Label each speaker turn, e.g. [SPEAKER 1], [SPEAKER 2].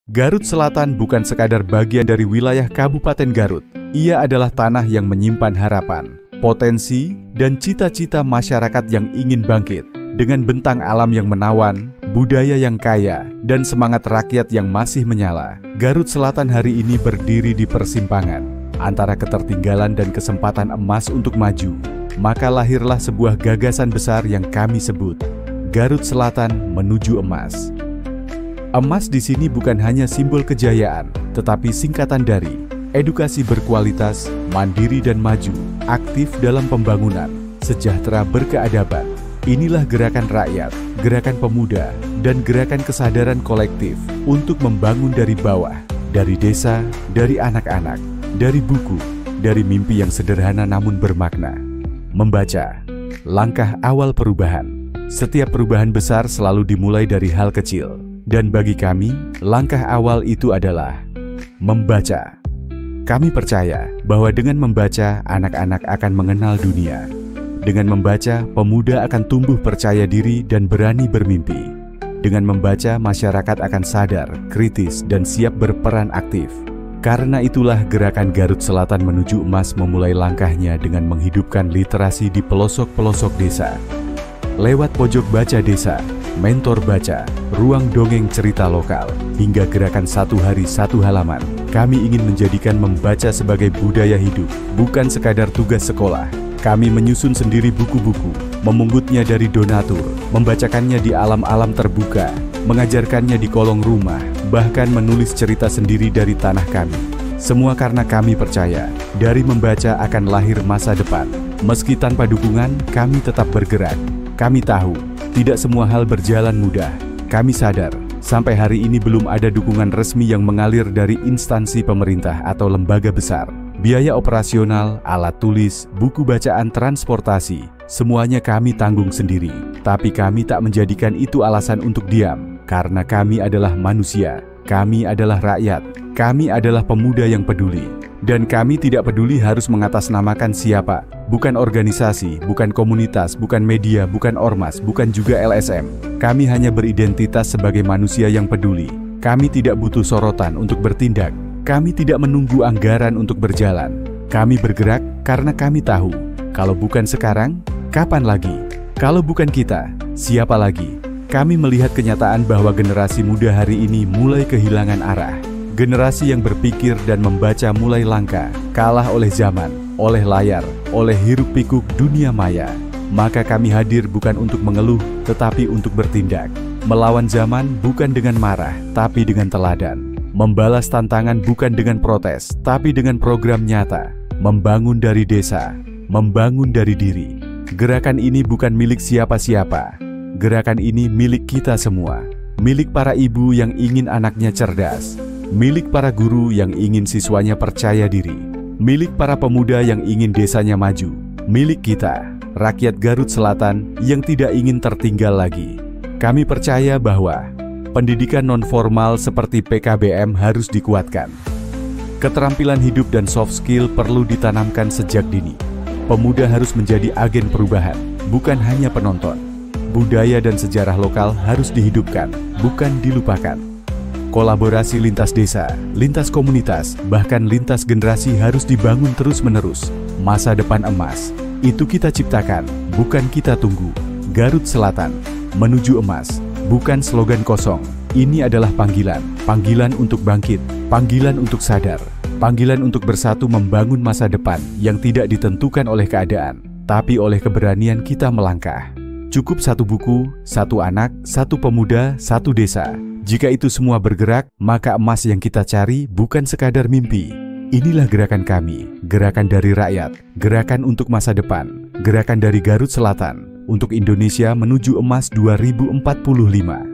[SPEAKER 1] Garut Selatan bukan sekadar bagian dari wilayah Kabupaten Garut. Ia adalah tanah yang menyimpan harapan, potensi, dan cita-cita masyarakat yang ingin bangkit. Dengan bentang alam yang menawan, budaya yang kaya, dan semangat rakyat yang masih menyala, Garut Selatan hari ini berdiri di persimpangan antara ketertinggalan dan kesempatan emas untuk maju. Maka lahirlah sebuah gagasan besar yang kami sebut Garut Selatan menuju emas. Emas di sini bukan hanya simbol kejayaan, tetapi singkatan dari edukasi berkualitas, mandiri dan maju, aktif dalam pembangunan, sejahtera berkeadaban. Inilah gerakan rakyat, gerakan pemuda, dan gerakan kesadaran kolektif untuk membangun dari bawah, dari desa, dari anak-anak, dari buku, dari mimpi yang sederhana namun bermakna. Membaca, langkah awal perubahan. Setiap perubahan besar selalu dimulai dari hal kecil. Dan bagi kami, langkah awal itu adalah membaca. Kami percaya bahwa dengan membaca, anak-anak akan mengenal dunia. Dengan membaca, pemuda akan tumbuh percaya diri dan berani bermimpi. Dengan membaca, masyarakat akan sadar, kritis, dan siap berperan aktif. Karena itulah gerakan Garut Selatan menuju emas memulai langkahnya dengan menghidupkan literasi di pelosok-pelosok desa. Lewat pojok baca desa, mentor baca, ruang dongeng cerita lokal, hingga gerakan satu hari satu halaman, kami ingin menjadikan membaca sebagai budaya hidup, bukan sekadar tugas sekolah. Kami menyusun sendiri buku-buku, memungutnya dari donatur, membacakannya di alam-alam terbuka, mengajarkannya di kolong rumah, bahkan menulis cerita sendiri dari tanah kami. Semua karena kami percaya, dari membaca akan lahir masa depan. Meski tanpa dukungan, kami tetap bergerak. Kami tahu, tidak semua hal berjalan mudah. Kami sadar, sampai hari ini belum ada dukungan resmi yang mengalir dari instansi pemerintah atau lembaga besar. Biaya operasional, alat tulis, buku bacaan, transportasi, semuanya kami tanggung sendiri. Tapi kami tak menjadikan itu alasan untuk diam, karena kami adalah manusia, kami adalah rakyat, kami adalah pemuda yang peduli. Dan kami tidak peduli harus mengatasnamakan siapa, bukan organisasi, bukan komunitas, bukan media, bukan ormas, bukan juga LSM. Kami hanya beridentitas sebagai manusia yang peduli. Kami tidak butuh sorotan untuk bertindak. Kami tidak menunggu anggaran untuk berjalan. Kami bergerak karena kami tahu, kalau bukan sekarang, kapan lagi? Kalau bukan kita, siapa lagi? Kami melihat kenyataan bahwa generasi muda hari ini mulai kehilangan arah. Generasi yang berpikir dan membaca mulai langka, kalah oleh zaman, oleh layar, oleh hiruk-pikuk dunia maya. Maka kami hadir bukan untuk mengeluh, tetapi untuk bertindak. Melawan zaman bukan dengan marah, tapi dengan teladan. Membalas tantangan bukan dengan protes, tapi dengan program nyata. Membangun dari desa, membangun dari diri. Gerakan ini bukan milik siapa-siapa. Gerakan ini milik kita semua. Milik para ibu yang ingin anaknya cerdas. Milik para guru yang ingin siswanya percaya diri. Milik para pemuda yang ingin desanya maju. Milik kita, rakyat Garut Selatan yang tidak ingin tertinggal lagi. Kami percaya bahwa pendidikan non-formal seperti PKBM harus dikuatkan. Keterampilan hidup dan soft skill perlu ditanamkan sejak dini. Pemuda harus menjadi agen perubahan, bukan hanya penonton. Budaya dan sejarah lokal harus dihidupkan, bukan dilupakan. Kolaborasi lintas desa, lintas komunitas, bahkan lintas generasi harus dibangun terus-menerus. Masa depan emas, itu kita ciptakan, bukan kita tunggu. Garut Selatan, menuju emas, bukan slogan kosong. Ini adalah panggilan, panggilan untuk bangkit, panggilan untuk sadar, panggilan untuk bersatu membangun masa depan yang tidak ditentukan oleh keadaan, tapi oleh keberanian kita melangkah. Cukup satu buku, satu anak, satu pemuda, satu desa. Jika itu semua bergerak, maka emas yang kita cari bukan sekadar mimpi. Inilah gerakan kami, gerakan dari rakyat, gerakan untuk masa depan, gerakan dari Garut Selatan, untuk Indonesia menuju emas 2045.